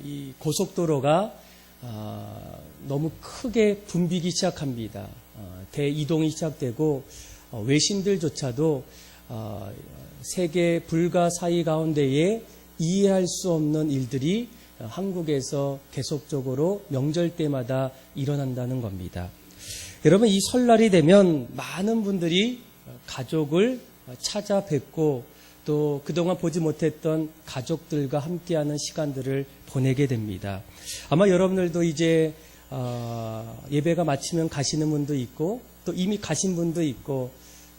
이 고속도로가 너무 크게 붐비기 시작합니다. 대이동이 시작되고 외신들조차도 세계 불가 사의 가운데에 이해할 수 없는 일들이 한국에서 계속적으로 명절 때마다 일어난다는 겁니다. 여러분, 이 설날이 되면 많은 분들이 가족을 찾아뵙고 또 그동안 보지 못했던 가족들과 함께하는 시간들을 보내게 됩니다. 아마 여러분들도 이제 예배가 마치면 가시는 분도 있고 또 이미 가신 분도 있고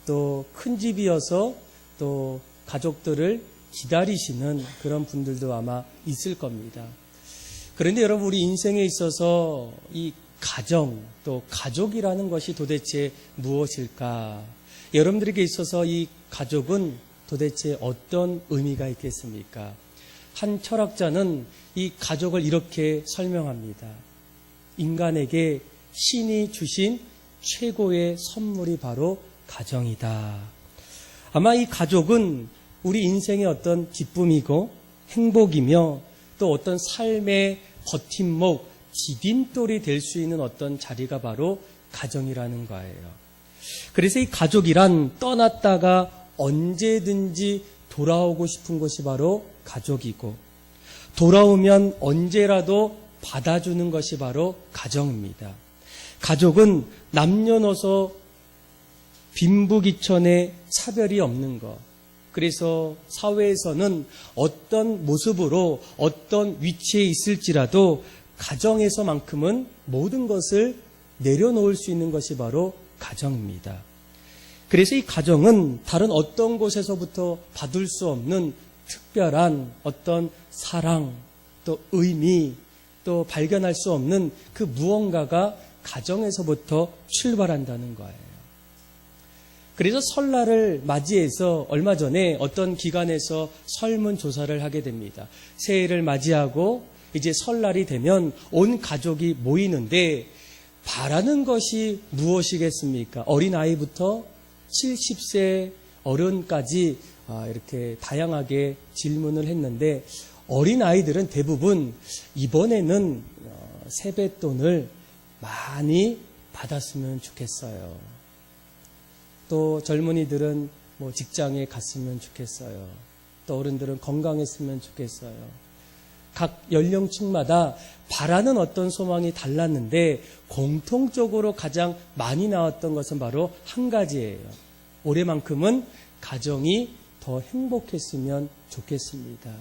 또 큰 집이어서 또 가족들을 기다리시는 그런 분들도 아마 있을 겁니다. 그런데 여러분, 우리 인생에 있어서 이 가정 또 가족이라는 것이 도대체 무엇일까? 여러분들에게 있어서 이 가족은 도대체 어떤 의미가 있겠습니까? 한 철학자는 이 가족을 이렇게 설명합니다. 인간에게 신이 주신 최고의 선물이 바로 가정이다. 아마 이 가족은 우리 인생의 어떤 기쁨이고 행복이며 또 어떤 삶의 버팀목, 디딤돌이 될 수 있는 어떤 자리가 바로 가정이라는 거예요. 그래서 이 가족이란 떠났다가 언제든지 돌아오고 싶은 것이 바로 가족이고 돌아오면 언제라도 받아주는 것이 바로 가정입니다. 가족은 남녀노소 빈부귀천의 차별이 없는 것. 그래서 사회에서는 어떤 모습으로 어떤 위치에 있을지라도 가정에서만큼은 모든 것을 내려놓을 수 있는 것이 바로 가정입니다. 그래서 이 가정은 다른 어떤 곳에서부터 받을 수 없는 특별한 어떤 사랑, 또 의미, 또 발견할 수 없는 그 무언가가 가정에서부터 출발한다는 거예요. 그래서 설날을 맞이해서 얼마 전에 어떤 기관에서 설문조사를 하게 됩니다. 새해를 맞이하고 이제 설날이 되면 온 가족이 모이는데 바라는 것이 무엇이겠습니까? 어린아이부터 70세 어른까지 이렇게 다양하게 질문을 했는데 어린아이들은 대부분 이번에는 세뱃돈을 많이 받았으면 좋겠어요. 또 젊은이들은 뭐 직장에 갔으면 좋겠어요. 또 어른들은 건강했으면 좋겠어요. 각 연령층마다 바라는 어떤 소망이 달랐는데 공통적으로 가장 많이 나왔던 것은 바로 한 가지예요. 올해만큼은 가정이 더 행복했으면 좋겠습니다.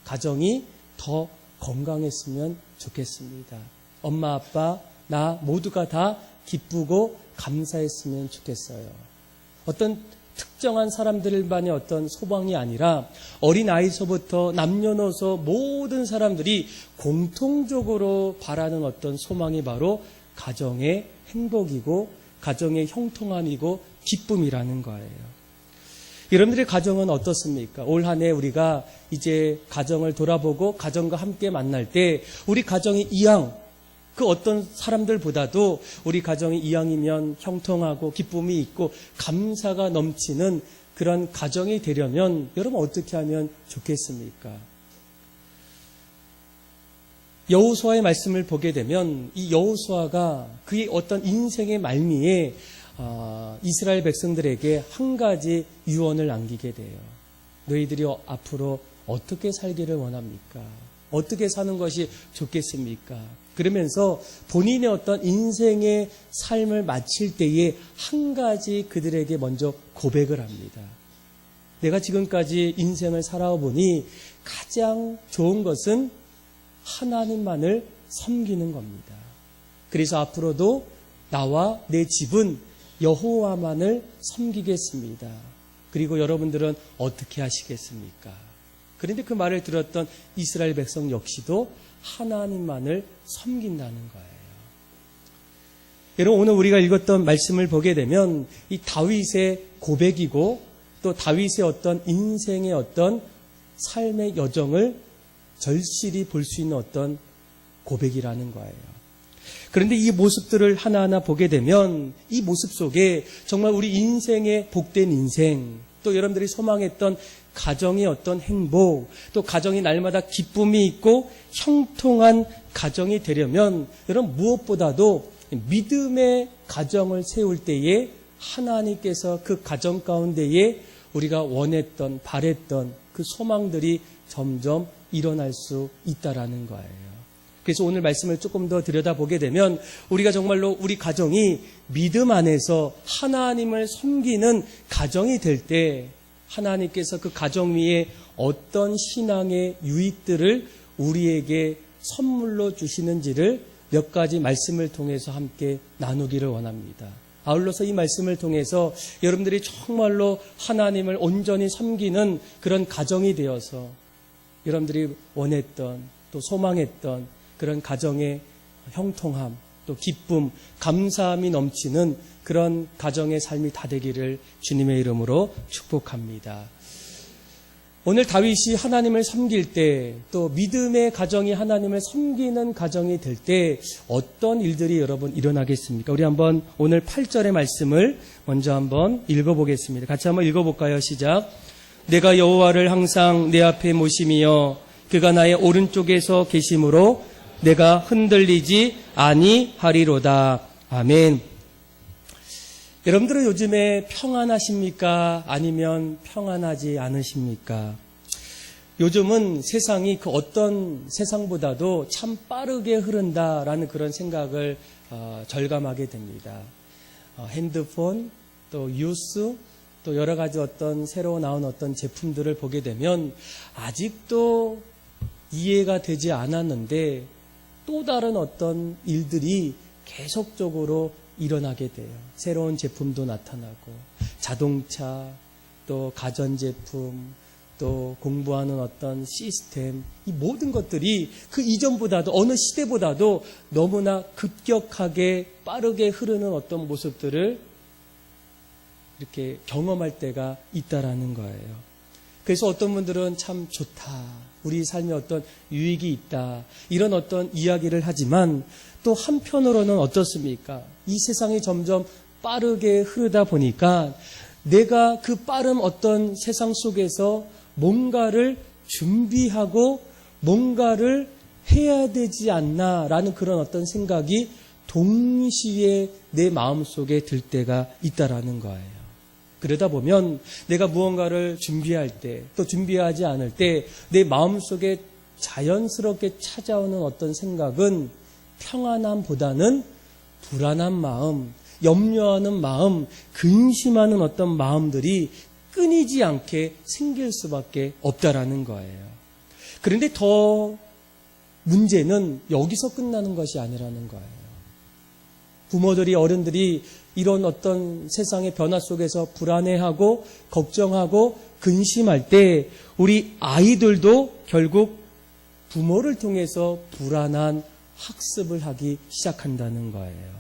가정이 더 건강했으면 좋겠습니다. 엄마, 아빠, 나 모두가 다 기쁘고 감사했으면 좋겠어요. 어떤 특정한 사람들만의 어떤 소망이 아니라 어린아이서부터 남녀노소 모든 사람들이 공통적으로 바라는 어떤 소망이 바로 가정의 행복이고 가정의 형통함이고 기쁨이라는 거예요. 여러분들의 가정은 어떻습니까? 올 한 해 우리가 이제 가정을 돌아보고 가정과 함께 만날 때 우리 가정이 이왕 그 어떤 사람들보다도 우리 가정이 이왕이면 형통하고 기쁨이 있고 감사가 넘치는 그런 가정이 되려면 여러분 어떻게 하면 좋겠습니까? 여호수아의 말씀을 보게 되면 이 여호수아가 그의 어떤 인생의 말미에 이스라엘 백성들에게 한 가지 유언을 남기게 돼요. 너희들이 앞으로 어떻게 살기를 원합니까? 어떻게 사는 것이 좋겠습니까? 그러면서 본인의 어떤 인생의 삶을 마칠 때에 한 가지 그들에게 먼저 고백을 합니다. 내가 지금까지 인생을 살아보니 가장 좋은 것은 하나님만을 섬기는 겁니다. 그래서 앞으로도 나와 내 집은 여호와만을 섬기겠습니다. 그리고 여러분들은 어떻게 하시겠습니까? 그런데 그 말을 들었던 이스라엘 백성 역시도 하나님만을 섬긴다는 거예요. 여러분, 오늘 우리가 읽었던 말씀을 보게 되면 이 다윗의 고백이고 또 다윗의 어떤 인생의 어떤 삶의 여정을 절실히 볼 수 있는 어떤 고백이라는 거예요. 그런데 이 모습들을 하나하나 보게 되면 이 모습 속에 정말 우리 인생의 복된 인생, 또 여러분들이 소망했던 가정의 어떤 행복, 또 가정이 날마다 기쁨이 있고 형통한 가정이 되려면 여러분 무엇보다도 믿음의 가정을 세울 때에 하나님께서 그 가정 가운데에 우리가 원했던, 바랬던 그 소망들이 점점 일어날 수 있다라는 거예요. 그래서 오늘 말씀을 조금 더 들여다보게 되면 우리가 정말로 우리 가정이 믿음 안에서 하나님을 섬기는 가정이 될 때 하나님께서 그 가정 위에 어떤 신앙의 유익들을 우리에게 선물로 주시는지를 몇 가지 말씀을 통해서 함께 나누기를 원합니다. 아울러서 이 말씀을 통해서 여러분들이 정말로 하나님을 온전히 섬기는 그런 가정이 되어서 여러분들이 원했던 또 소망했던 그런 가정의 형통함, 또 기쁨, 감사함이 넘치는 그런 가정의 삶이 다 되기를 주님의 이름으로 축복합니다. 오늘 다윗이 하나님을 섬길 때, 또 믿음의 가정이 하나님을 섬기는 가정이 될 때 어떤 일들이 여러분 일어나겠습니까? 우리 한번 오늘 8절의 말씀을 먼저 한번 읽어보겠습니다. 같이 한번 읽어볼까요? 시작. 내가 여호와를 항상 내 앞에 모심이여 그가 나의 오른쪽에서 계심으로 내가 흔들리지 아니하리로다. 아멘. 여러분들은 요즘에 평안하십니까? 아니면 평안하지 않으십니까? 요즘은 세상이 그 어떤 세상보다도 참 빠르게 흐른다라는 그런 생각을 절감하게 됩니다. 핸드폰, 또 뉴스, 또 여러 가지 어떤 새로 나온 어떤 제품들을 보게 되면 아직도 이해가 되지 않았는데 또 다른 어떤 일들이 계속적으로 일어나게 돼요. 새로운 제품도 나타나고 자동차, 또 가전제품, 또 공부하는 어떤 시스템, 이 모든 것들이 그 이전보다도 어느 시대보다도 너무나 급격하게 빠르게 흐르는 어떤 모습들을 이렇게 경험할 때가 있다라는 거예요. 그래서 어떤 분들은 참 좋다, 우리 삶에 어떤 유익이 있다, 이런 어떤 이야기를 하지만 또 한편으로는 어떻습니까? 이 세상이 점점 빠르게 흐르다 보니까 내가 그 빠른 어떤 세상 속에서 뭔가를 준비하고 뭔가를 해야 되지 않나라는 그런 어떤 생각이 동시에 내 마음속에 들 때가 있다라는 거예요. 그러다 보면 내가 무언가를 준비할 때, 또 준비하지 않을 때 내 마음속에 자연스럽게 찾아오는 어떤 생각은 평안함보다는 불안한 마음, 염려하는 마음, 근심하는 어떤 마음들이 끊이지 않게 생길 수밖에 없다라는 거예요. 그런데 더 문제는 여기서 끝나는 것이 아니라는 거예요. 부모들이, 어른들이 이런 어떤 세상의 변화 속에서 불안해하고 걱정하고 근심할 때 우리 아이들도 결국 부모를 통해서 불안한 학습을 하기 시작한다는 거예요.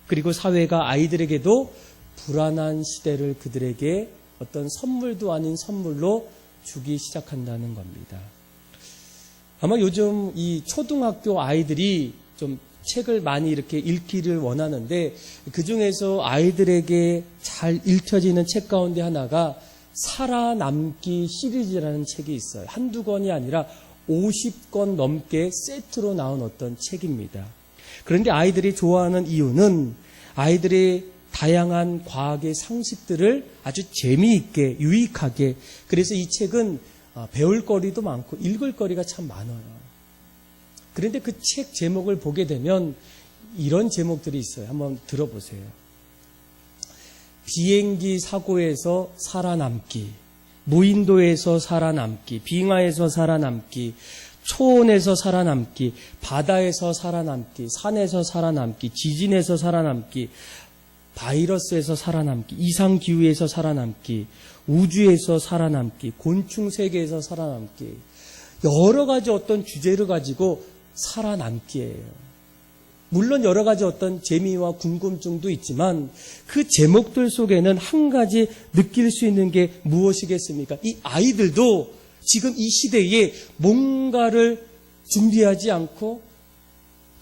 그리고 사회가 아이들에게도 불안한 시대를 그들에게 어떤 선물도 아닌 선물로 주기 시작한다는 겁니다. 아마 요즘 이 초등학교 아이들이 좀 책을 많이 이렇게 읽기를 원하는데 그 중에서 아이들에게 잘 읽혀지는 책 가운데 하나가 살아남기 시리즈라는 책이 있어요. 한두 권이 아니라 50권 넘게 세트로 나온 어떤 책입니다. 그런데 아이들이 좋아하는 이유는 아이들이 다양한 과학의 상식들을 아주 재미있게, 유익하게, 그래서 이 책은 배울 거리도 많고 읽을 거리가 참 많아요. 그런데 그 책 제목을 보게 되면 이런 제목들이 있어요. 한번 들어보세요. 비행기 사고에서 살아남기, 무인도에서 살아남기, 빙하에서 살아남기, 초원에서 살아남기, 바다에서 살아남기, 산에서 살아남기, 지진에서 살아남기, 바이러스에서 살아남기, 이상기후에서 살아남기, 우주에서 살아남기, 곤충 세계에서 살아남기, 여러 가지 어떤 주제를 가지고 살아남기예요. 물론 여러 가지 어떤 재미와 궁금증도 있지만 그 제목들 속에는 한 가지 느낄 수 있는 게 무엇이겠습니까? 이 아이들도 지금 이 시대에 뭔가를 준비하지 않고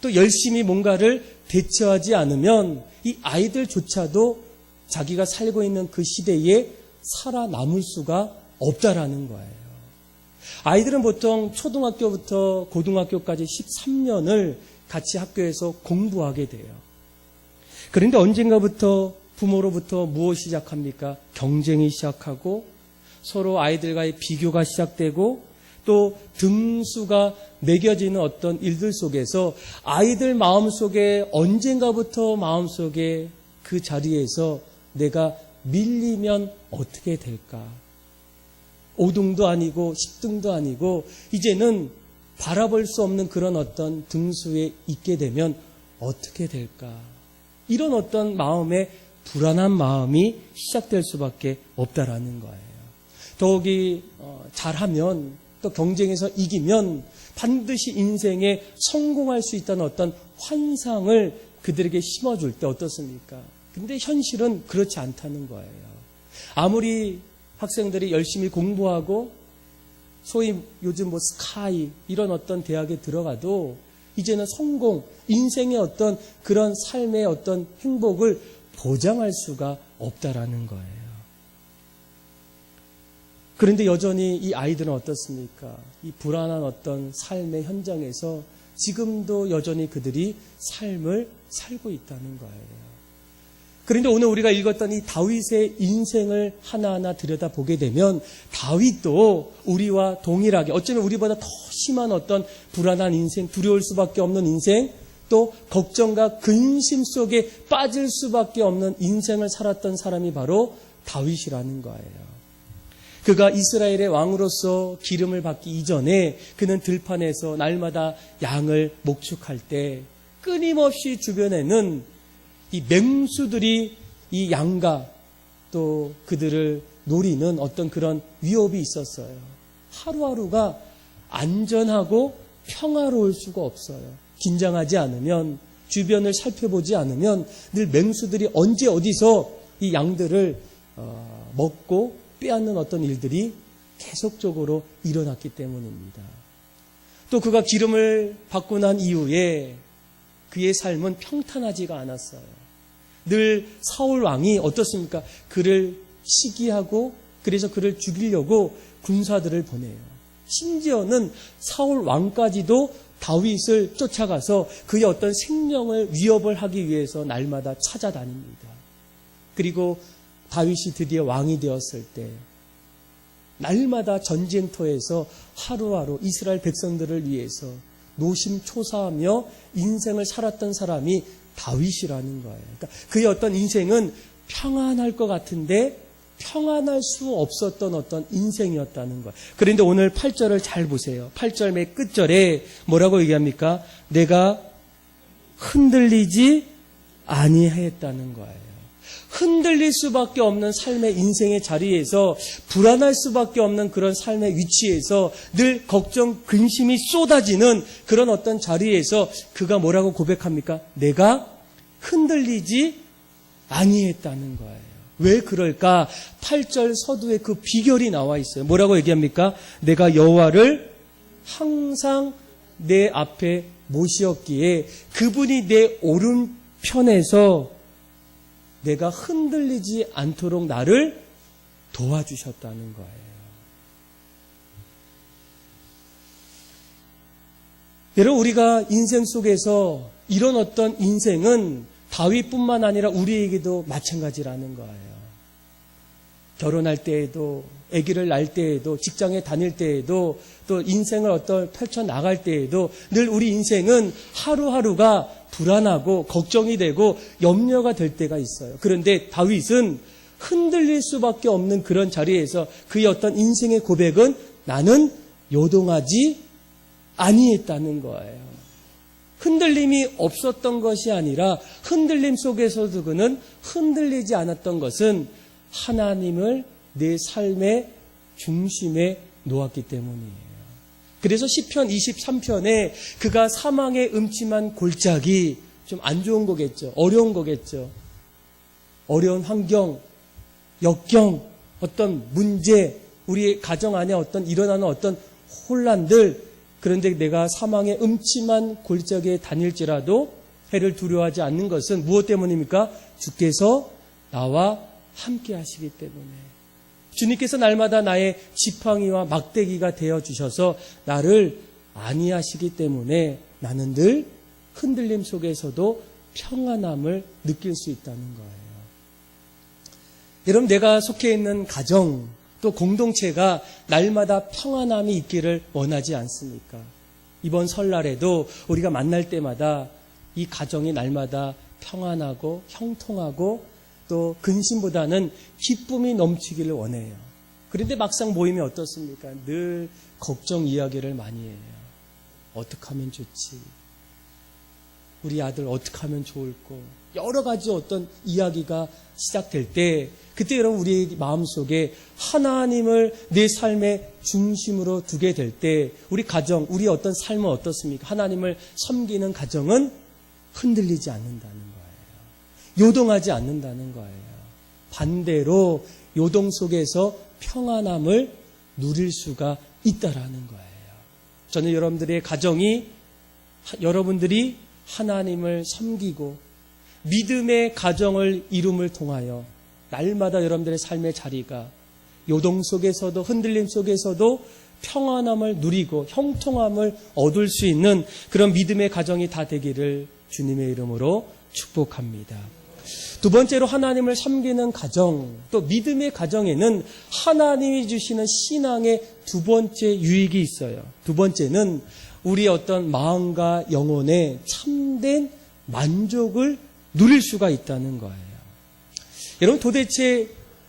또 열심히 뭔가를 대처하지 않으면 이 아이들조차도 자기가 살고 있는 그 시대에 살아남을 수가 없다라는 거예요. 아이들은 보통 초등학교부터 고등학교까지 13년을 같이 학교에서 공부하게 돼요. 그런데 언젠가부터 부모로부터 무엇이 시작합니까? 경쟁이 시작하고 서로 아이들과의 비교가 시작되고 또 등수가 매겨지는 어떤 일들 속에서 아이들 마음속에 언젠가부터 마음속에 그 자리에서 내가 밀리면 어떻게 될까? 5등도 아니고 10등도 아니고 이제는 바라볼 수 없는 그런 어떤 등수에 있게 되면 어떻게 될까? 이런 어떤 마음의 불안한 마음이 시작될 수밖에 없다라는 거예요. 더욱이 잘하면 또 경쟁에서 이기면 반드시 인생에 성공할 수 있다는 어떤 환상을 그들에게 심어줄 때 어떻습니까? 근데 현실은 그렇지 않다는 거예요. 아무리 학생들이 열심히 공부하고 소위 요즘 스카이 이런 어떤 대학에 들어가도 이제는 성공, 인생의 어떤 그런 삶의 어떤 행복을 보장할 수가 없다라는 거예요. 그런데 여전히 이 아이들은 어떻습니까? 이 불안한 어떤 삶의 현장에서 지금도 여전히 그들이 삶을 살고 있다는 거예요. 그런데 오늘 우리가 읽었던 이 다윗의 인생을 하나하나 들여다보게 되면 다윗도 우리와 동일하게 어쩌면 우리보다 더 심한 어떤 불안한 인생, 두려울 수밖에 없는 인생, 또 걱정과 근심 속에 빠질 수밖에 없는 인생을 살았던 사람이 바로 다윗이라는 거예요. 그가 이스라엘의 왕으로서 기름을 받기 이전에 그는 들판에서 날마다 양을 목축할 때 끊임없이 주변에는 이 맹수들이 이 양과 또 그들을 노리는 어떤 그런 위협이 있었어요. 하루하루가 안전하고 평화로울 수가 없어요. 긴장하지 않으면, 주변을 살펴보지 않으면 늘 맹수들이 언제 어디서 이 양들을 먹고 빼앗는 어떤 일들이 계속적으로 일어났기 때문입니다. 또 그가 기름을 받고 난 이후에 그의 삶은 평탄하지가 않았어요. 늘 사울 왕이 어떻습니까? 그를 시기하고 그래서 그를 죽이려고 군사들을 보내요. 심지어는 사울 왕까지도 다윗을 쫓아가서 그의 어떤 생명을 위협을 하기 위해서 날마다 찾아다닙니다. 그리고 다윗이 드디어 왕이 되었을 때 날마다 전쟁터에서 하루하루 이스라엘 백성들을 위해서 노심초사하며 인생을 살았던 사람이 다윗이라는 거예요. 그러니까 그의 어떤 인생은 평안할 것 같은데 평안할 수 없었던 어떤 인생이었다는 거예요. 그런데 오늘 8절을 잘 보세요. 8절 맨 끝절에 뭐라고 얘기합니까? 내가 흔들리지 아니했다는 거예요. 흔들릴 수밖에 없는 삶의 인생의 자리에서 불안할 수밖에 없는 그런 삶의 위치에서 늘 걱정, 근심이 쏟아지는 그런 어떤 자리에서 그가 뭐라고 고백합니까? 내가 흔들리지 아니했다는 거예요. 왜 그럴까? 8절 서두에 그 비결이 나와 있어요. 뭐라고 얘기합니까? 내가 여호와를 항상 내 앞에 모시었기에 그분이 내 오른편에서 내가 흔들리지 않도록 나를 도와주셨다는 거예요. 여러분, 우리가 인생 속에서 이런 어떤 인생은 다윗뿐만 아니라 우리에게도 마찬가지라는 거예요. 결혼할 때에도, 아기를 낳을 때에도, 직장에 다닐 때에도, 또 인생을 어떤 펼쳐나갈 때에도 늘 우리 인생은 하루하루가 불안하고 걱정이 되고 염려가 될 때가 있어요. 그런데 다윗은 흔들릴 수밖에 없는 그런 자리에서 그의 어떤 인생의 고백은 나는 요동하지 아니했다는 거예요. 흔들림이 없었던 것이 아니라 흔들림 속에서도 그는 흔들리지 않았던 것은 하나님을 내 삶의 중심에 놓았기 때문이에요. 그래서 시편 23편에 그가 사망의 음침한 골짜기, 좀 안 좋은 거겠죠. 어려운 거겠죠. 어려운 환경, 역경, 어떤 문제, 우리 가정 안에 어떤 일어나는 어떤 혼란들, 그런데 내가 사망의 음침한 골짜기에 다닐지라도 해를 두려워하지 않는 것은 무엇 때문입니까? 주께서 나와 함께 하시기 때문에. 주님께서 날마다 나의 지팡이와 막대기가 되어주셔서 나를 안위하시기 때문에 나는 늘 흔들림 속에서도 평안함을 느낄 수 있다는 거예요. 여러분, 내가 속해 있는 가정 또 공동체가 날마다 평안함이 있기를 원하지 않습니까? 이번 설날에도 우리가 만날 때마다 이 가정이 날마다 평안하고 형통하고 또 근심보다는 기쁨이 넘치기를 원해요. 그런데 막상 모임이 어떻습니까? 늘 걱정 이야기를 많이 해요. 어떻게 하면 좋지? 우리 아들 어떻게 하면 좋을꼬? 여러 가지 어떤 이야기가 시작될 때 그때 여러분 우리 마음속에 하나님을 내 삶의 중심으로 두게 될 때 우리 가정, 우리 어떤 삶은 어떻습니까? 하나님을 섬기는 가정은 흔들리지 않는다는 거예요. 요동하지 않는다는 거예요. 반대로 요동 속에서 평안함을 누릴 수가 있다라는 거예요. 저는 여러분들의 가정이 여러분들이 하나님을 섬기고 믿음의 가정을 이룸을 통하여 날마다 여러분들의 삶의 자리가 요동 속에서도 흔들림 속에서도 평안함을 누리고 형통함을 얻을 수 있는 그런 믿음의 가정이 다 되기를 주님의 이름으로 축복합니다. 두 번째로 하나님을 섬기는 가정, 또 믿음의 가정에는 하나님이 주시는 신앙의 두 번째 유익이 있어요. 두 번째는 우리의 어떤 마음과 영혼의 참된 만족을 누릴 수가 있다는 거예요. 여러분, 도대체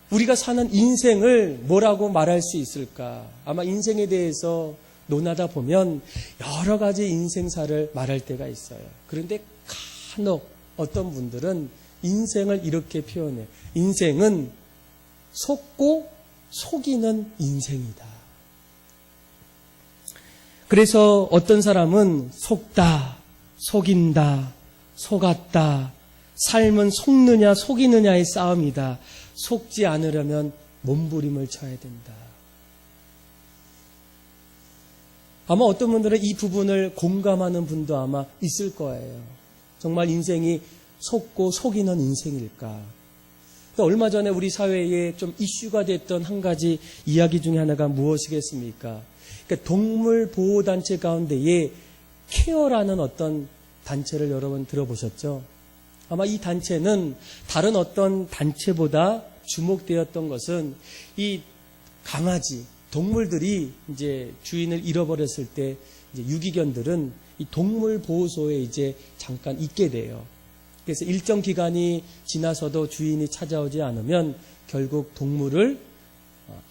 우리가 사는 인생을 뭐라고 말할 수 있을까? 아마 인생에 대해서 논하다 보면 여러 가지 인생사를 말할 때가 있어요. 그런데 간혹 어떤 분들은 인생을 이렇게 표현해요. 인생은 속고 속이는 인생이다. 그래서 어떤 사람은 속다, 속인다, 속았다. 삶은 속느냐 속이느냐의 싸움이다. 속지 않으려면 몸부림을 쳐야 된다. 아마 어떤 분들은 이 부분을 공감하는 분도 아마 있을 거예요. 정말 인생이 속고 속이는 인생일까? 또 얼마 전에 우리 사회에 좀 이슈가 됐던 한 가지 이야기 중에 하나가 무엇이겠습니까? 그러니까 동물보호단체 가운데에 케어라는 어떤 단체를 여러분 들어보셨죠? 아마 이 단체는 다른 어떤 단체보다 주목되었던 것은 이 강아지, 동물들이 이제 주인을 잃어버렸을 때 이제 유기견들은 이 동물보호소에 이제 잠깐 있게 돼요. 그래서 일정 기간이 지나서도 주인이 찾아오지 않으면 결국 동물을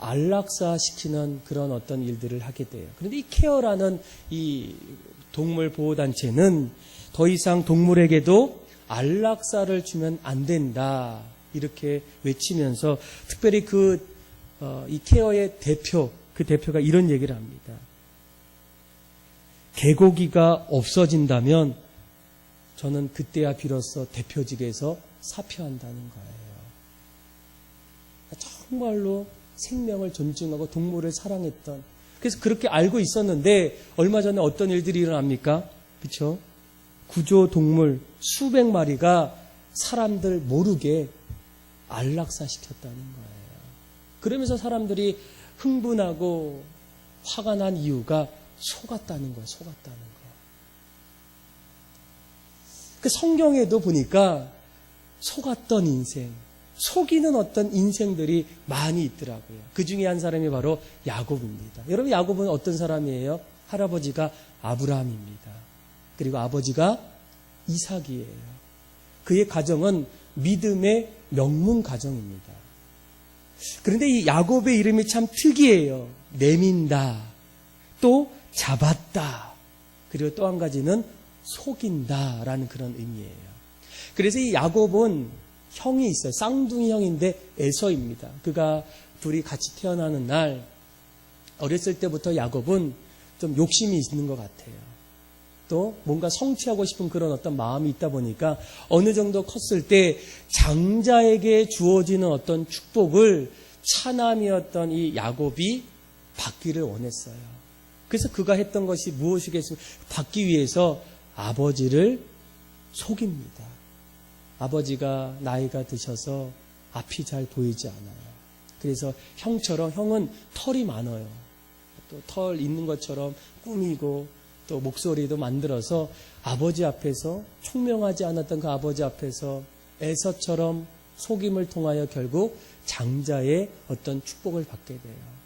안락사시키는 그런 어떤 일들을 하게 돼요. 그런데 이 케어라는 이 동물보호단체는 더 이상 동물에게도 안락사를 주면 안 된다. 이렇게 외치면서 특별히 이 케어의 대표, 그 대표가 이런 얘기를 합니다. 개고기가 없어진다면 저는 그때야 비로소 대표직에서 사표한다는 거예요. 정말로 생명을 존중하고 동물을 사랑했던, 그래서 그렇게 알고 있었는데 얼마 전에 어떤 일들이 일어납니까? 그렇죠? 구조동물 수백 마리가 사람들 모르게 안락사시켰다는 거예요. 그러면서 사람들이 흥분하고 화가 난 이유가 속았다는 거예요. 속았다는 거. 그 성경에도 보니까 속았던 인생, 속이는 어떤 인생들이 많이 있더라고요. 그 중에 한 사람이 바로 야곱입니다. 여러분, 야곱은 어떤 사람이에요? 할아버지가 아브라함입니다. 그리고 아버지가 이삭이에요. 그의 가정은 믿음의 명문 가정입니다. 그런데 이 야곱의 이름이 참 특이해요. 내민다, 또 잡았다, 그리고 또 한 가지는 속인다라는 그런 의미예요. 그래서 이 야곱은 형이 있어요. 쌍둥이 형인데 에서입니다. 그가 둘이 같이 태어나는 날 어렸을 때부터 야곱은 좀 욕심이 있는 것 같아요. 또 뭔가 성취하고 싶은 그런 어떤 마음이 있다 보니까 어느 정도 컸을 때 장자에게 주어지는 어떤 축복을 차남이었던 이 야곱이 받기를 원했어요. 그래서 그가 했던 것이 무엇이겠습니까? 받기 위해서 아버지를 속입니다. 아버지가 나이가 드셔서 앞이 잘 보이지 않아요. 그래서 형은 털이 많아요. 또 털 있는 것처럼 꾸미고 또 목소리도 만들어서 아버지 앞에서 총명하지 않았던 그 아버지 앞에서 에서처럼 속임을 통하여 결국 장자의 어떤 축복을 받게 돼요.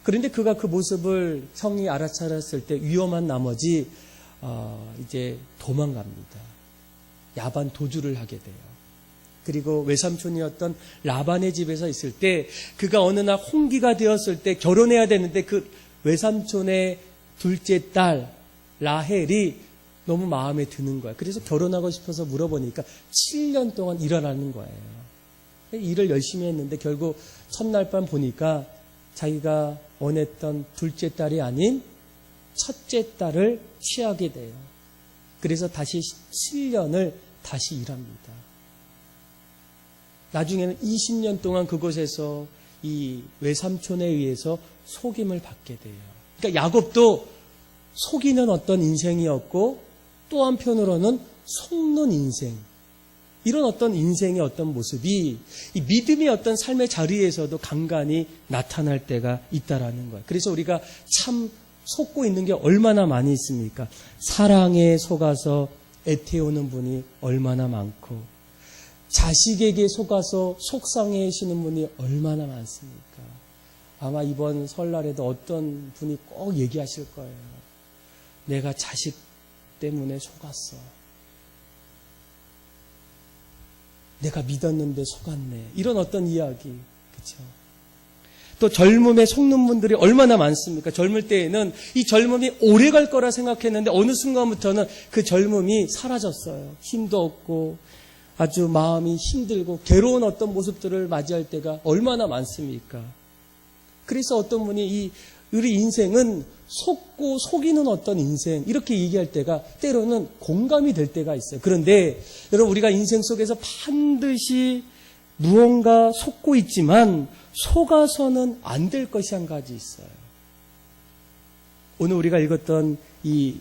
그런데 그가 그 모습을 형이 알아차렸을 때 위험한 나머지 이제 도망갑니다. 야반 도주를 하게 돼요. 그리고 외삼촌이었던 라반의 집에서 있을 때 그가 어느 날 홍기가 되었을 때 결혼해야 되는데 그 외삼촌의 둘째 딸 라헬이 너무 마음에 드는 거야. 그래서 결혼하고 싶어서 물어보니까 7년 동안 일하라는 거예요. 일을 열심히 했는데 결국 첫날 밤 보니까 자기가 원했던 둘째 딸이 아닌 첫째 딸을 취하게 돼요. 그래서 다시 7년을 다시 일합니다. 나중에는 20년 동안 그곳에서 이 외삼촌에 의해서 속임을 받게 돼요. 그러니까 야곱도 속이는 어떤 인생이었고 또 한편으로는 속는 인생, 이런 어떤 인생의 어떤 모습이 이 믿음의 어떤 삶의 자리에서도 간간히 나타날 때가 있다라는 거예요. 그래서 우리가 참 속고 있는 게 얼마나 많이 있습니까? 사랑에 속아서 애태우는 분이 얼마나 많고 자식에게 속아서 속상해하시는 분이 얼마나 많습니까? 아마 이번 설날에도 어떤 분이 꼭 얘기하실 거예요. 내가 자식 때문에 속았어. 내가 믿었는데 속았네. 이런 어떤 이야기. 그렇죠? 또 젊음에 속는 분들이 얼마나 많습니까? 젊을 때에는 이 젊음이 오래 갈 거라 생각했는데 어느 순간부터는 그 젊음이 사라졌어요. 힘도 없고 아주 마음이 힘들고 괴로운 어떤 모습들을 맞이할 때가 얼마나 많습니까? 그래서 어떤 분이 우리 인생은 속고 속이는 어떤 인생, 이렇게 얘기할 때가 때로는 공감이 될 때가 있어요. 그런데 여러분, 우리가 인생 속에서 반드시 무언가 속고 있지만 속아서는 안 될 것이 한 가지 있어요. 오늘 우리가 읽었던 이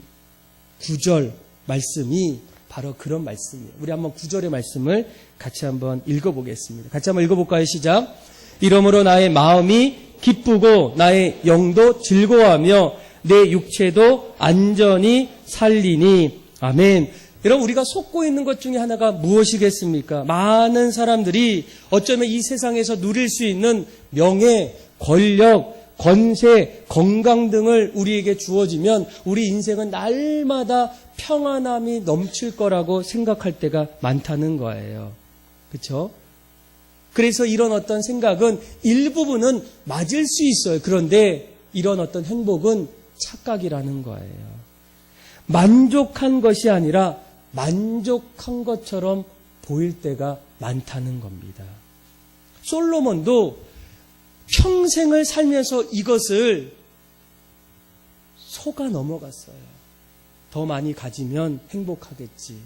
9절 말씀이 바로 그런 말씀이에요. 우리 한번 9절의 말씀을 같이 한번 읽어보겠습니다. 같이 한번 읽어볼까요? 시작. 이러므로 나의 마음이 기쁘고 나의 영도 즐거워하며 내 육체도 안전히 살리니. 아멘. 여러분, 우리가 속고 있는 것 중에 하나가 무엇이겠습니까? 많은 사람들이 어쩌면 이 세상에서 누릴 수 있는 명예, 권력, 권세, 건강 등을 우리에게 주어지면 우리 인생은 날마다 평안함이 넘칠 거라고 생각할 때가 많다는 거예요. 그렇죠? 그래서 이런 어떤 생각은 일부분은 맞을 수 있어요. 그런데 이런 어떤 행복은 착각이라는 거예요. 만족한 것이 아니라 만족한 것처럼 보일 때가 많다는 겁니다. 솔로몬도 평생을 살면서 이것을 속아 넘어갔어요. 더 많이 가지면 행복하겠지.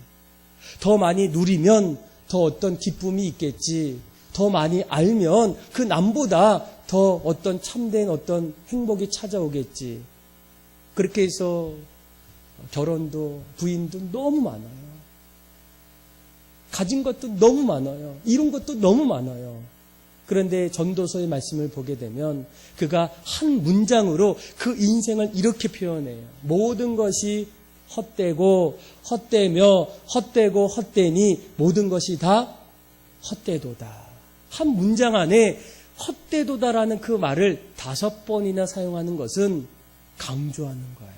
더 많이 누리면 더 어떤 기쁨이 있겠지. 더 많이 알면 그 남보다 더 어떤 참된 어떤 행복이 찾아오겠지. 그렇게 해서 결혼도 부인도 너무 많아요. 가진 것도 너무 많아요. 이룬 것도 너무 많아요. 그런데 전도서의 말씀을 보게 되면 그가 한 문장으로 그 인생을 이렇게 표현해요. 모든 것이 헛되고 헛되며 헛되고 헛되니 모든 것이 다 헛되도다. 한 문장 안에 헛되도다라는 그 말을 5번이나 사용하는 것은 강조하는 거예요.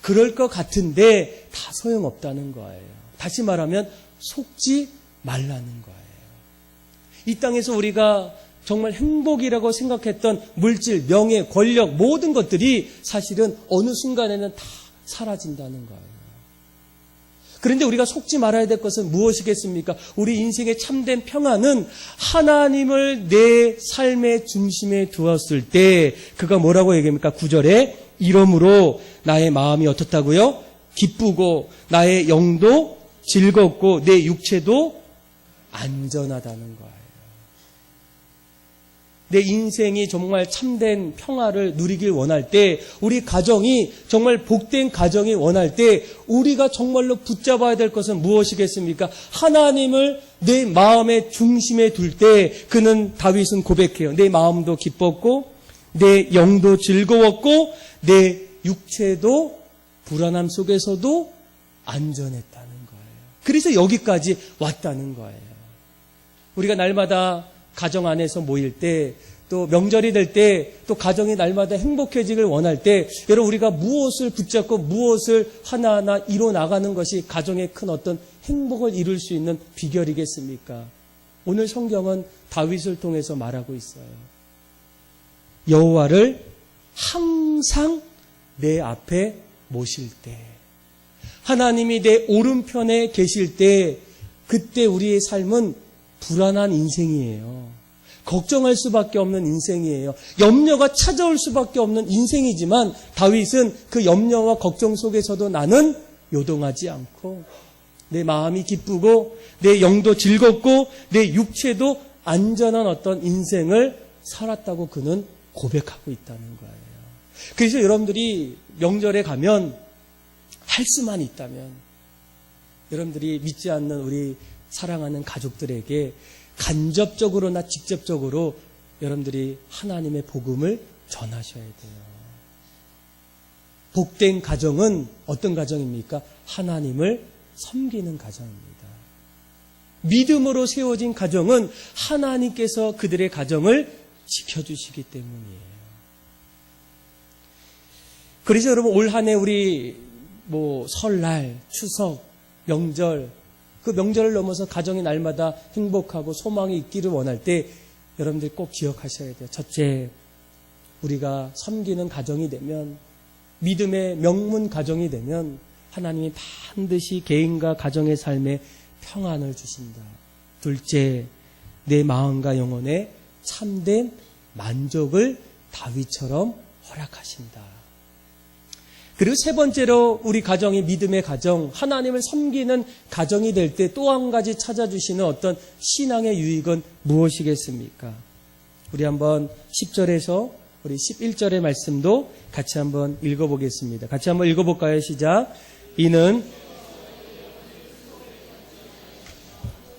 그럴 것 같은데 다 소용없다는 거예요. 다시 말하면 속지 말라는 거예요. 이 땅에서 우리가 정말 행복이라고 생각했던 물질, 명예, 권력 모든 것들이 사실은 어느 순간에는 다 사라진다는 거예요. 그런데 우리가 속지 말아야 될 것은 무엇이겠습니까? 우리 인생의 참된 평안은 하나님을 내 삶의 중심에 두었을 때 그가 뭐라고 얘기합니까? 9절에 이러므로 나의 마음이 어떻다고요? 기쁘고 나의 영도 즐겁고 내 육체도 안전하다는 거예요. 내 인생이 정말 참된 평화를 누리길 원할 때, 우리 가정이 정말 복된 가정이 원할 때 우리가 정말로 붙잡아야 될 것은 무엇이겠습니까? 하나님을 내 마음의 중심에 둘 때 그는 다윗은 고백해요. 내 마음도 기뻤고 내 영도 즐거웠고 내 육체도 불안함 속에서도 안전했다는 거예요. 그래서 여기까지 왔다는 거예요. 우리가 날마다 가정 안에서 모일 때, 또 명절이 될 때, 또 가정이 날마다 행복해지길 원할 때, 여러분 우리가 무엇을 붙잡고 무엇을 하나하나 이뤄 나가는 것이 가정의 큰 어떤 행복을 이룰 수 있는 비결이겠습니까? 오늘 성경은 다윗을 통해서 말하고 있어요. 여호와를 항상 내 앞에 모실 때, 하나님이 내 오른편에 계실 때, 그때 우리의 삶은 불안한 인생이에요. 걱정할 수밖에 없는 인생이에요. 염려가 찾아올 수밖에 없는 인생이지만 다윗은 그 염려와 걱정 속에서도 나는 요동하지 않고 내 마음이 기쁘고 내 영도 즐겁고 내 육체도 안전한 어떤 인생을 살았다고 그는 고백하고 있다는 거예요. 그래서 여러분들이 명절에 가면 할 수만 있다면 여러분들이 믿지 않는 우리 사랑하는 가족들에게 간접적으로나 직접적으로 여러분들이 하나님의 복음을 전하셔야 돼요. 복된 가정은 어떤 가정입니까? 하나님을 섬기는 가정입니다. 믿음으로 세워진 가정은 하나님께서 그들의 가정을 지켜주시기 때문이에요. 그래서 여러분 올 한 해 우리 설날, 추석, 명절, 그 명절을 넘어서 가정이 날마다 행복하고 소망이 있기를 원할 때 여러분들 꼭 기억하셔야 돼요. 첫째, 우리가 섬기는 가정이 되면, 믿음의 명문 가정이 되면 하나님이 반드시 개인과 가정의 삶에 평안을 주신다. 둘째, 내 마음과 영혼에 참된 만족을 다윗처럼 허락하신다. 그리고 세 번째로 우리 가정이 믿음의 가정, 하나님을 섬기는 가정이 될 때 또 한 가지 찾아주시는 어떤 신앙의 유익은 무엇이겠습니까? 우리 한번 10절에서 우리 11절의 말씀도 같이 한번 읽어보겠습니다. 같이 한번 읽어볼까요? 시작. 이는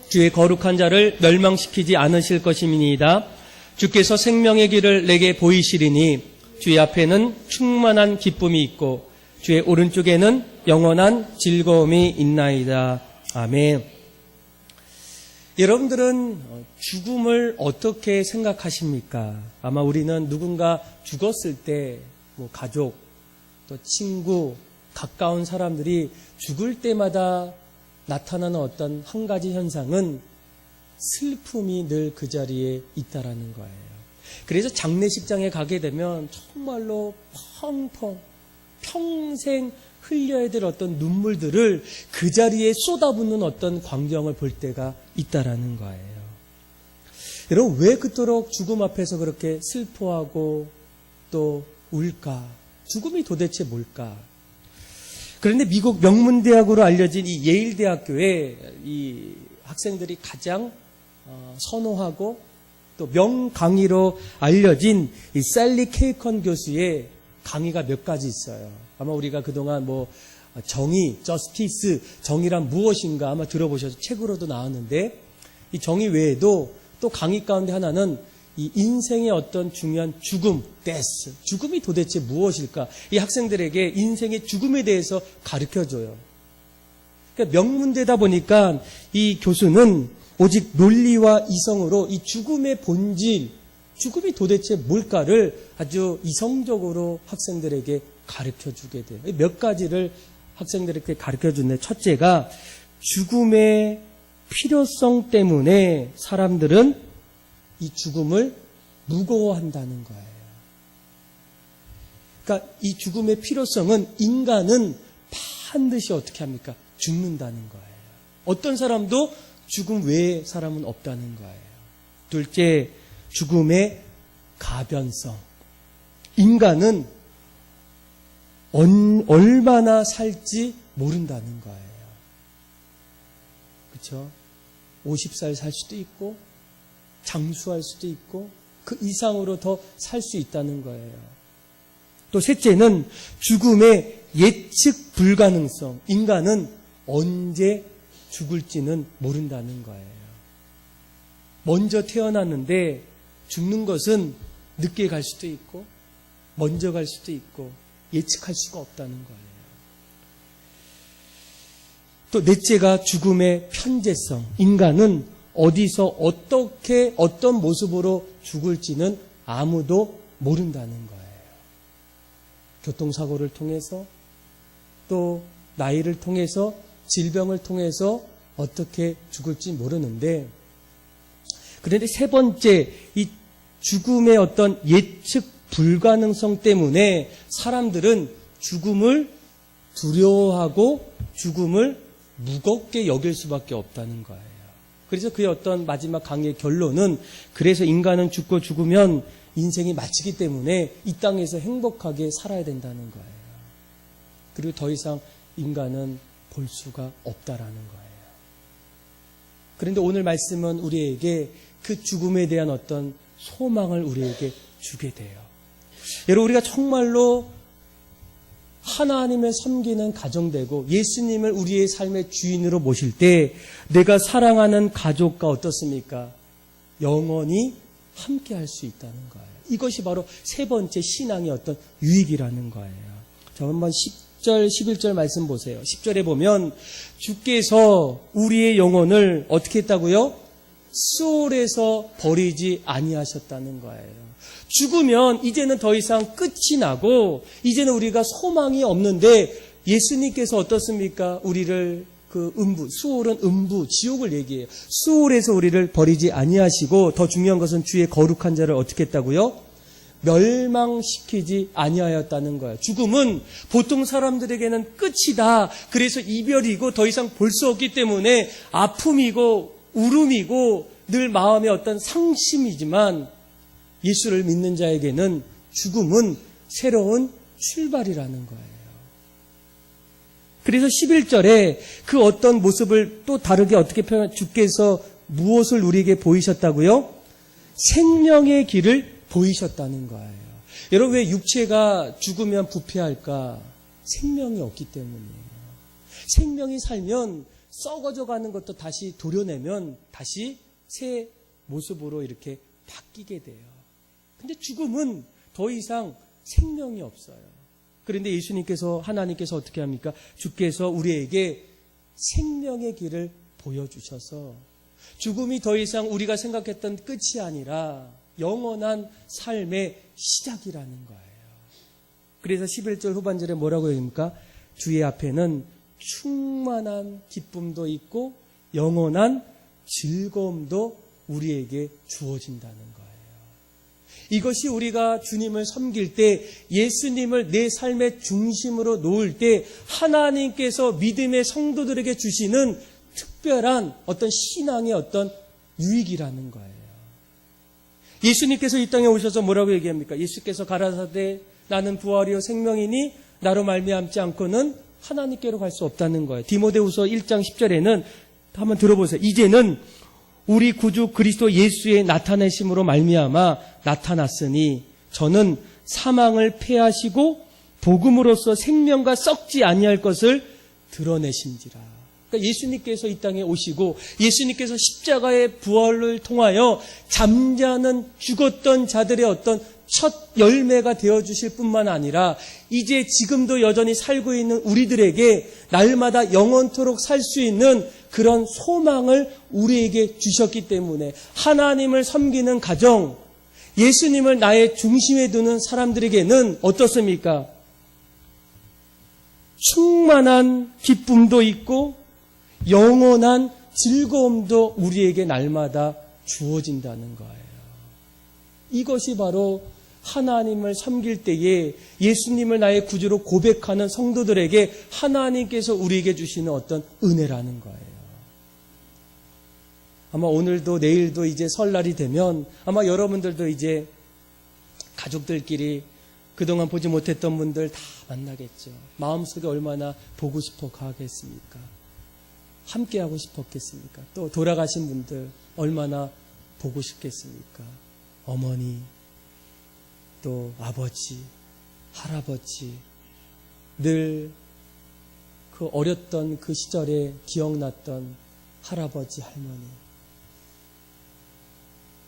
주의 거룩한 자를 멸망시키지 않으실 것임이니이다. 주께서 생명의 길을 내게 보이시리니 주의 앞에는 충만한 기쁨이 있고 주의 오른쪽에는 영원한 즐거움이 있나이다. 아멘. 여러분들은 죽음을 어떻게 생각하십니까? 아마 우리는 누군가 죽었을 때 가족, 또 친구, 가까운 사람들이 죽을 때마다 나타나는 어떤 한 가지 현상은 슬픔이 늘 그 자리에 있다라는 거예요. 그래서 장례식장에 가게 되면 정말로 펑펑 평생 흘려야 될 어떤 눈물들을 그 자리에 쏟아붓는 어떤 광경을 볼 때가 있다라는 거예요. 여러분 왜 그토록 죽음 앞에서 그렇게 슬퍼하고 또 울까? 죽음이 도대체 뭘까? 그런데 미국 명문대학으로 알려진 이 예일대학교에 이 학생들이 가장 선호하고 또 명강의로 알려진 이 셀리 케이컨 교수의 강의가 몇 가지 있어요. 아마 우리가 그동안 정의, 저스티스, 정의란 무엇인가 아마 들어보셔서 책으로도 나왔는데 이 정의 외에도 또 강의 가운데 하나는 이 인생의 어떤 중요한 죽음, 데스, 죽음이 도대체 무엇일까? 이 학생들에게 인생의 죽음에 대해서 가르쳐줘요. 그러니까 명문대다 보니까 이 교수는 오직 논리와 이성으로 이 죽음의 본질, 죽음이 도대체 뭘까를 아주 이성적으로 학생들에게 가르쳐주게 돼요. 몇 가지를 학생들에게 가르쳐주는데 첫째가 죽음의 필요성 때문에 사람들은 이 죽음을 무거워한다는 거예요. 그러니까 이 죽음의 필요성은 인간은 반드시 어떻게 합니까? 죽는다는 거예요. 어떤 사람도 죽음 외에 사람은 없다는 거예요. 둘째, 죽음의 가변성. 인간은 얼마나 살지 모른다는 거예요. 그렇죠? 50살 살 수도 있고 장수할 수도 있고 그 이상으로 더 살 수 있다는 거예요. 또 셋째는 죽음의 예측 불가능성. 인간은 언제 죽을지는 모른다는 거예요. 먼저 태어났는데 죽는 것은 늦게 갈 수도 있고 먼저 갈 수도 있고 예측할 수가 없다는 거예요. 또 넷째가 죽음의 편재성. 인간은 어디서 어떻게 어떤 모습으로 죽을지는 아무도 모른다는 거예요. 교통사고를 통해서 또 나이를 통해서 질병을 통해서 어떻게 죽을지 모르는데, 그런데 세 번째 이 죽음의 어떤 예측 불가능성 때문에 사람들은 죽음을 두려워하고 죽음을 무겁게 여길 수밖에 없다는 거예요. 그래서 그의 어떤 마지막 강의의 결론은, 그래서 인간은 죽고 죽으면 인생이 마치기 때문에 이 땅에서 행복하게 살아야 된다는 거예요. 그리고 더 이상 인간은 볼 수가 없다라는 거예요. 그런데 오늘 말씀은 우리에게 그 죽음에 대한 어떤 소망을 우리에게 주게 돼요. 여러분, 우리가 정말로 하나님을 섬기는 가정되고 예수님을 우리의 삶의 주인으로 모실 때 내가 사랑하는 가족과 어떻습니까? 영원히 함께 할 수 있다는 거예요. 이것이 바로 세 번째 신앙의 어떤 유익이라는 거예요. 자, 한번 10절, 11절 말씀 보세요. 10절에 보면 주께서 우리의 영혼을 어떻게 했다고요? 수월에서 버리지 아니하셨다는 거예요. 죽으면 이제는 더 이상 끝이 나고 이제는 우리가 소망이 없는데 예수님께서 어떻습니까? 우리를 그 수월은 음부, 지옥을 얘기해요. 수월에서 우리를 버리지 아니하시고 더 중요한 것은 주의 거룩한 자를 어떻게 했다고요? 멸망시키지 아니하였다는 거예요. 죽음은 보통 사람들에게는 끝이다. 그래서 이별이고 더 이상 볼 수 없기 때문에 아픔이고 울음이고 늘 마음의 어떤 상심이지만 예수를 믿는 자에게는 죽음은 새로운 출발이라는 거예요. 그래서 11절에 그 어떤 모습을 또 다르게 어떻게 표현, 주께서 무엇을 우리에게 보이셨다고요? 생명의 길을 보이셨다는 거예요. 여러분, 왜 육체가 죽으면 부패할까? 생명이 없기 때문이에요. 생명이 살면 썩어져 가는 것도 다시 도려내면 다시 새 모습으로 이렇게 바뀌게 돼요. 근데 죽음은 더 이상 생명이 없어요. 그런데 예수님께서, 하나님께서 어떻게 합니까? 주께서 우리에게 생명의 길을 보여주셔서 죽음이 더 이상 우리가 생각했던 끝이 아니라 영원한 삶의 시작이라는 거예요. 그래서 11절 후반절에 뭐라고 얘기합니까? 주의 앞에는 충만한 기쁨도 있고 영원한 즐거움도 우리에게 주어진다는 거예요. 이것이 우리가 주님을 섬길 때, 예수님을 내 삶의 중심으로 놓을 때 하나님께서 믿음의 성도들에게 주시는 특별한 어떤 신앙의 어떤 유익이라는 거예요. 예수님께서 이 땅에 오셔서 뭐라고 얘기합니까? 예수께서 가라사대 나는 부활이요 생명이니 나로 말미암지 않고는 하나님께로 갈 수 없다는 거예요. 디모데후서 1장 10절에는 한번 들어보세요. 이제는 우리 구주 그리스도 예수의 나타내심으로 말미암아 나타났으니 저는 사망을 패하시고 복음으로써 생명과 썩지 아니할 것을 드러내심지라. 그러니까 예수님께서 이 땅에 오시고 예수님께서 십자가의 부활을 통하여 잠자는 죽었던 자들의 어떤 첫 열매가 되어주실 뿐만 아니라 이제 지금도 여전히 살고 있는 우리들에게 날마다 영원토록 살 수 있는 그런 소망을 우리에게 주셨기 때문에 하나님을 섬기는 가정, 예수님을 나의 중심에 두는 사람들에게는 어떻습니까? 충만한 기쁨도 있고 영원한 즐거움도 우리에게 날마다 주어진다는 거예요. 이것이 바로 하나님을 섬길 때에 예수님을 나의 구주로 고백하는 성도들에게 하나님께서 우리에게 주시는 어떤 은혜라는 거예요. 아마 오늘도 내일도 이제 설날이 되면 아마 여러분들도 이제 가족들끼리 그동안 보지 못했던 분들 다 만나겠죠. 마음속에 얼마나 보고 싶어 가겠습니까? 함께하고 싶었겠습니까? 또 돌아가신 분들 얼마나 보고 싶겠습니까? 어머니, 또 아버지, 할아버지, 늘 그 어렸던 그 시절에 기억났던 할아버지, 할머니.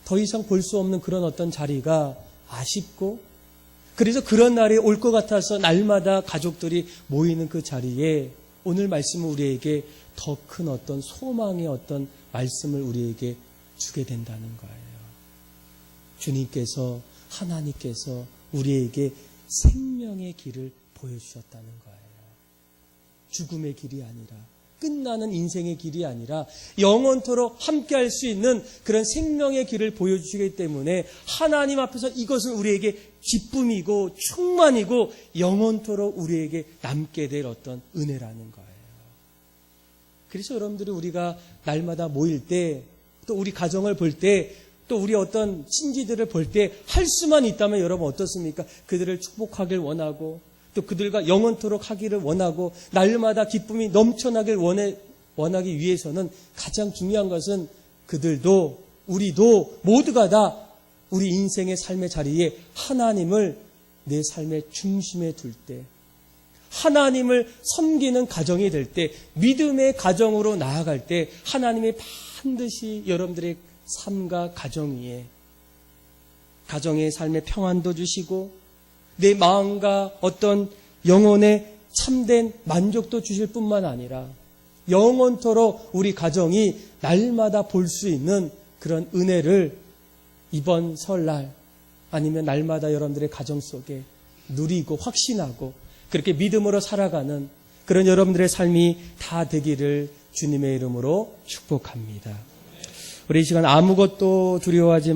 더 이상 볼 수 없는 그런 어떤 자리가 아쉽고, 그래서 그런 날이 올 것 같아서 날마다 가족들이 모이는 그 자리에 오늘 말씀은 우리에게 더 큰 어떤 소망의 어떤 말씀을 우리에게 주게 된다는 거예요. 주님께서, 하나님께서 우리에게 생명의 길을 보여주셨다는 거예요. 죽음의 길이 아니라, 끝나는 인생의 길이 아니라 영원토록 함께할 수 있는 그런 생명의 길을 보여주시기 때문에 하나님 앞에서 이것은 우리에게 기쁨이고 충만이고 영원토록 우리에게 남게 될 어떤 은혜라는 거예요. 그래서 여러분들이 우리가 날마다 모일 때, 또 우리 가정을 볼 때, 또 우리 어떤 친지들을 볼 때 할 수만 있다면 여러분 어떻습니까? 그들을 축복하길 원하고, 또 그들과 영원토록 하기를 원하고, 날마다 기쁨이 넘쳐나길 원하기 위해서는 가장 중요한 것은 그들도 우리도 모두가 다 우리 인생의 삶의 자리에 하나님을 내 삶의 중심에 둘 때, 하나님을 섬기는 가정이 될 때, 믿음의 가정으로 나아갈 때 하나님이 반드시 여러분들의 삶과 가정 위에 가정의 삶의 평안도 주시고 내 마음과 어떤 영혼의 참된 만족도 주실 뿐만 아니라 영원토록 우리 가정이 날마다 볼 수 있는 그런 은혜를 이번 설날 아니면 날마다 여러분들의 가정 속에 누리고 확신하고 그렇게 믿음으로 살아가는 그런 여러분들의 삶이 다 되기를 주님의 이름으로 축복합니다. 우리 이 시간 아무것도 두려워하지